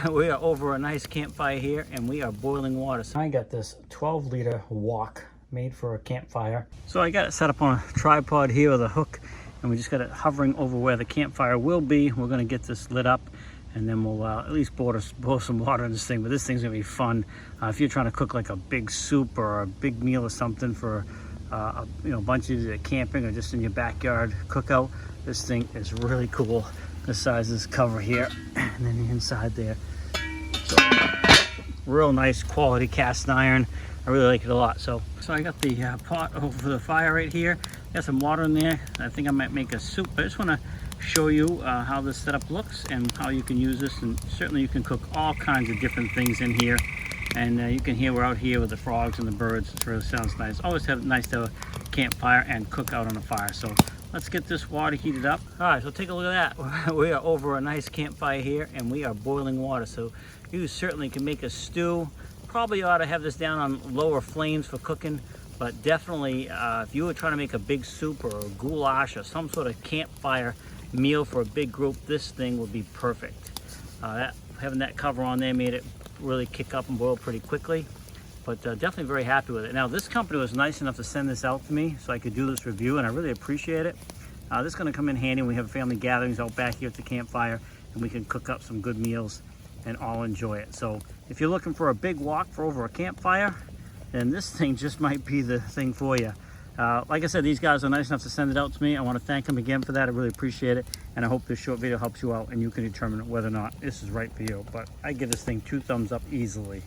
We are over a nice campfire here and we are boiling water. So I got this 12-liter wok made for a campfire. So I got it set up on a tripod here with a hook, and we just got it hovering over where the campfire will be. We're going to get this lit up, and then we'll at least boil some water in this thing. But this thing's going to be fun. If you're trying to cook like a big soup or a big meal or something for a bunch of you camping or just in your backyard cookout, this thing is really cool. The size of this cover here, and then the inside there. So, real nice quality cast iron. I really like it a lot. So I got the pot over the fire right here. Got some water in there. I think I might make a soup. I just want to show you how this setup looks and how you can use this. And certainly you can cook all kinds of different things in here. And you can hear we're out here with the frogs and the birds. It really sounds nice. Always nice to have a campfire and cook out on a fire. So let's get this water heated up. All right, so take a look at that. We are over a nice campfire here and we are boiling water. So you certainly can make a stew. Probably ought to have this down on lower flames for cooking, but definitely if you were trying to make a big soup or a goulash or some sort of campfire meal for a big group, this thing would be perfect. Having that cover on there made it really kick up and boil pretty quickly, but definitely very happy with it. Now this company was nice enough to send this out to me so I could do this review, and I really appreciate it. This is going to come in handy when we have family gatherings out back here at the campfire, and we can cook up some good meals and all enjoy it. So if you're looking for a big wok for over a campfire, then this thing just might be the thing for you. Like I said, these guys are nice enough to send it out to me. I want to thank them again for that. I really appreciate it, and I hope this short video helps you out and you can determine whether or not this is right for you. But I give this thing 2 thumbs up easily.